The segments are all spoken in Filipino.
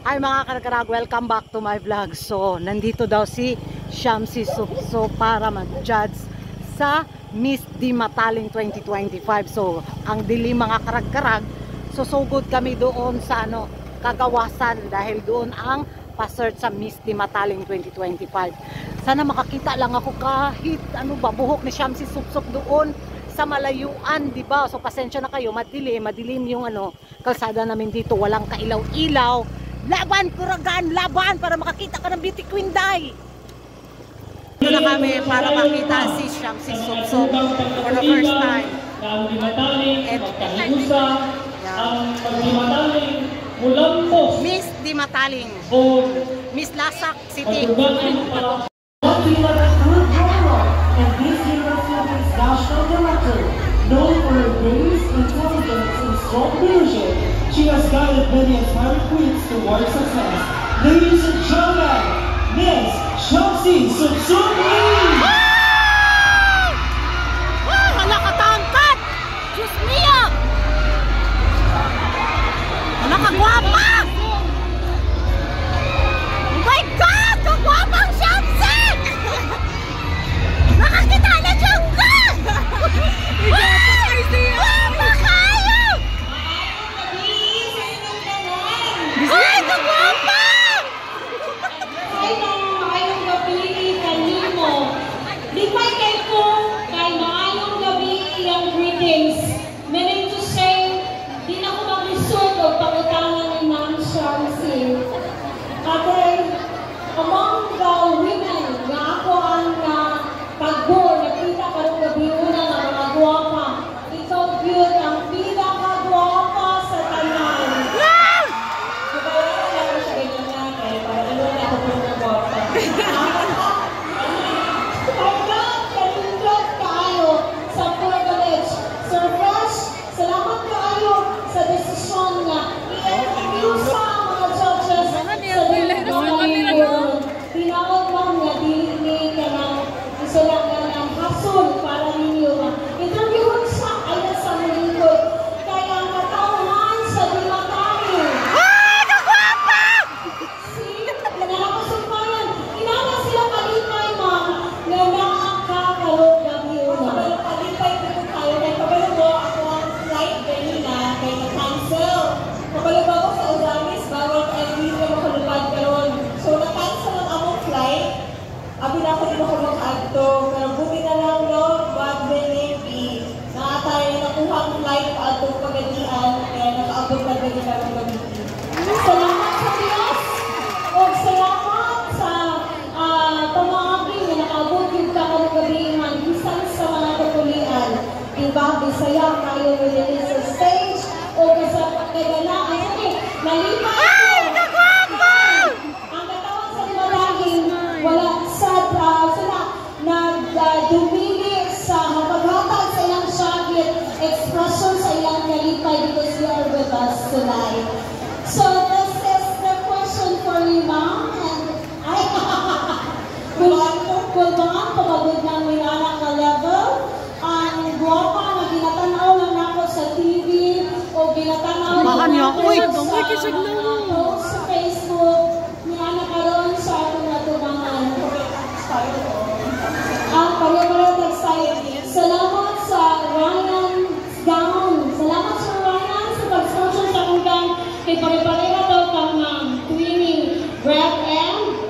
Hi mga karkarag, welcome back to my vlog. So, nandito daw si Shamsi Supso para mag-judge sa Miss Dimataling 2025. So, ang dilim mga karagkarag. So, good kami doon sa kagawasan dahil doon ang pa-search sa Miss Dimataling 2025. Sana makakita lang ako kahit buhok ni Shamsi Supso doon sa malayuan, di ba? So, pasensya na kayo, madilim yung kalsada namin dito, walang kailaw-ilaw. Laban, kuragan, laban para makakita ka ng beauty queen day. Ito na kami para makita si Shamsi Supso for the first time. Ang Dimataling, Makahinusa, ang Dimataling, Mulampos, Miss Dimataling, Miss Lasak City. And this Philippines National Director, known for her grace, intelligence, and strong leadership, she has guided many aspiring queens towards success. Ladies and gentlemen, Miss Shamsi Supso. Hala katangkat! Diyos niya! Hala kagwapa! Oh my God! Kagwapang Shamsi! Nakakita na siya ka! Gwapa kayo! Ay, kagwapa! Ay, maayong gabi kanimo. Lipay kay ko kay maayong gabi ang greetings. Meaning to say, di na ko mag-resort o pangutangan ni Ma'am Shamsi. Kasi, among the women na ako ang pag-board, nakita ka rin gabi una na mga guwapa. Ikaw cute, ang pinaka-guwapa sa tanan. Tinawag mo nga dili ka ng isulangan ng hasol para ninyo. Interviewon sa ayan sa malingkod. Kaya ang katawan sa Dimataling. Si nanakasumpayan. Inana sila kalipay, ma'am, na nakakakalog gabi una. Kalipay ko tayo. Kaya pabalo mo ako ang flight kanina kay na-cancel. Pabalo ba ako sa Udamis, bawal ka hindi ka makalupad karon. So, na-cancel ang among flight. Abi na ako di mo ko makaagto. Pero buti na lang, no? God willing, nakatay na nakuha ang flight pa atong pagadian. Kaya nakaabot na gani na ng gamitin. Salamat sa Diyos! O salamat sa pamangagi na nakaabot yung kakagabihan. Bisan sa mga kapulian. Diba, Bisaya kayo willing sa stage. O sa pagkaganaan. Sige, nalipay ko! Ang katawan sa Dimataling, wala sila nagdumili sa hapaghatag sa ilang syagit, expression sa ilang kalipay because you are with us tonight. So this is the question for you, ma'am. Kung mga pagabot ng minana ka level, ang guwapa na ginatanaw lang ako sa TV o ginatanaw lang ako sa Facebook, minana ka ron sa ating natubangan. Pagkakaroon nag-site. Salamat sa Ryan Gown. Salamat sa Ryan sa pag-sponsor sa akong gown. Kay pare-pareha daw kang twinning Brad and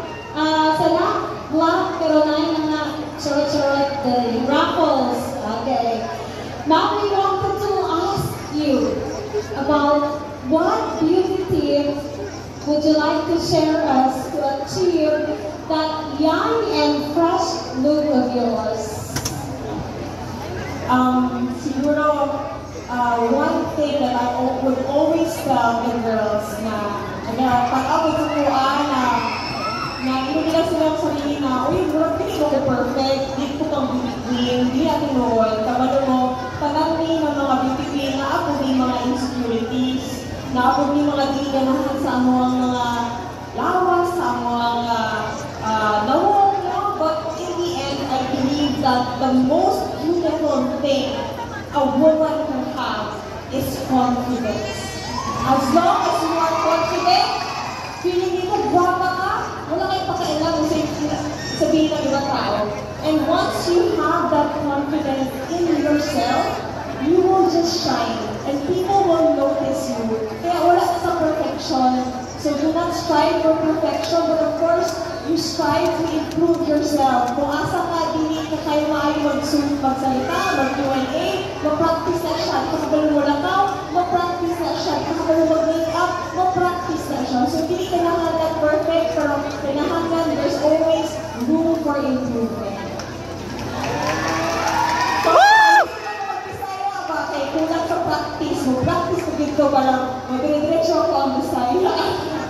Black, pero na yung mga charot-charot raffles. Okay. Now we wanted to ask you about what beauty tip would you like to share us to achieve that young and fresh look of yours? Siguro, one thing that I would always tell the girls na pag-abot ko na hindi nila silang sarili na, uy, hindi ko perfect, hindi ko kang beauty queen, hindi natin noon. Kabalo mo, panami ng mga beauty queen na ako may mga insecurities, na ako may mga diganahan sa among mga lawas, sa among nawag, but in the end, I believe that the most beautiful thing a woman can have is confidence. As long as you are confident, And once you have that confidence in yourself, you will just shine. And people will notice you. Kaya wala sa perfection. So do not strive for perfection, but of course, you strive to improve yourself. Kung asa ka, hindi ka kayo maayo magsalita, mag-Q&A, mag-practice na siya. Kung mo lang mag-practice na siya. Kung mag-make-up, mag-practice na siya. So hindi kailangan perfect, pero kailangan there's always room for improvement. So, mag-Bisaya ba? Kaya kulang sa practice. Mag-practice ko dito para mag-diretso ako ang Bisaya.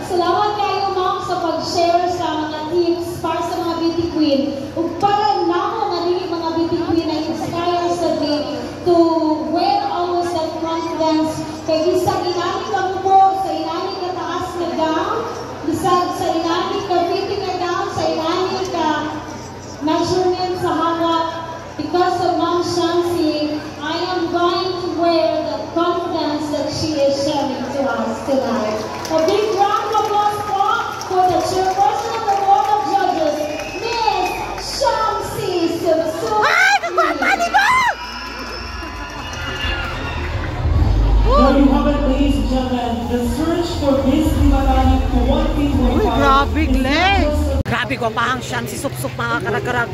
Salamat kayo, ma'am, sa pag-share sa mga tips para sa mga beauty queen. Ug para namo nga dili mga beauty queen ay inspire sa day to wear always that confidence. Kay bisag inani ka mo sa inani ka taas na gown, bisag sa inani ka fitting na gown, sa inani ka measurement sa hawak. Because of Ma'am Shamsi, I am going to wear the confidence that she is sharing to us tonight. A big round of applause for the chairperson of the Board of Judges, Miss Shamsi Subsuki. Ay! Kagwapa ni ba? There you have it, ladies and gentlemen. The search for Miss Limatali to 1P25. Uy, grabe, legs! Grabe ko pa ang Shamsi Supsup, mga karag-karag.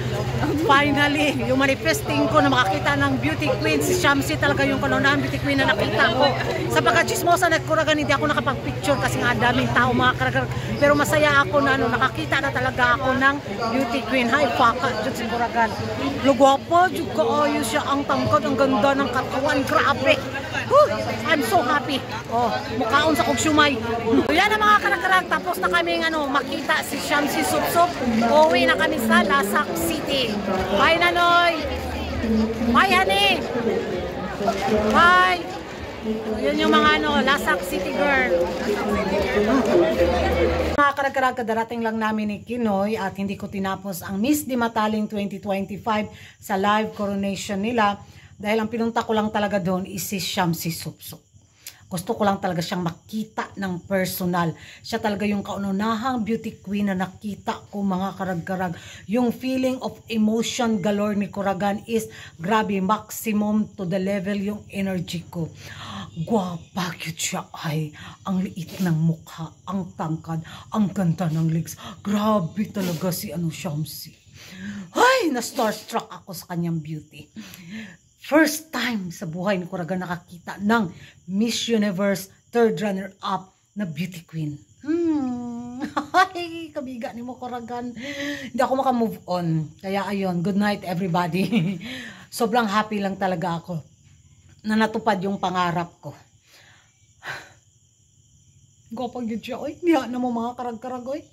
Finally, yung manifesting ko na makakita ng beauty queen, si Shamsi talaga yung kanunahan beauty queen na nakita ko. Sa pagka-chismosa na kuragan, hindi ako nakapag-picture kasi nga daming tao, mga karag-karag. Pero masaya ako na nakakita na talaga ako ng beauty queen. Hay, paka, dyan si kuragan. Lugwapo, dyan kaayos siya, ang tangkad, ang ganda ng katawan, grabe. I'm so happy. Oh, mukhaon sa kong sumay. Yan ang mga karag-karag. Tapos na kami makita si Shamsi Supsup. Uwi na kami sa Lasak City. Bye, Nanoy! Bye, honey! Bye! Yun yung mga Lasak City girl. Mga karag-karag, kadarating lang namin ni Kinoy at hindi ko tinapos ang Miss Dimataling 2025 sa live coronation nila. Dahil ang pinunta ko lang talaga doon is si Shamsi Supsup. Gusto ko lang talaga siyang makita ng personal. Siya talaga yung kaunahang beauty queen na nakita ko, mga karag-karag. Yung feeling of emotion galore ni Kuragan is grabe, maximum to the level yung energy ko. Gwapa, cute siya ay. Ang liit ng mukha, ang tangkad, ang ganda ng legs. Grabe talaga si Shamsi. Ay, na-starstruck ako sa kanyang beauty. First time sa buhay ni Kuragan nakakita ng Miss Universe third runner-up na beauty queen. Ay, kabiga ni mo, Kuragan. Hindi ako makamove on. Kaya ayun, good night everybody. Sobrang happy lang talaga ako na natupad yung pangarap ko. Gopag yun siya, oy. Hindi na mo mga karag-karag, oy.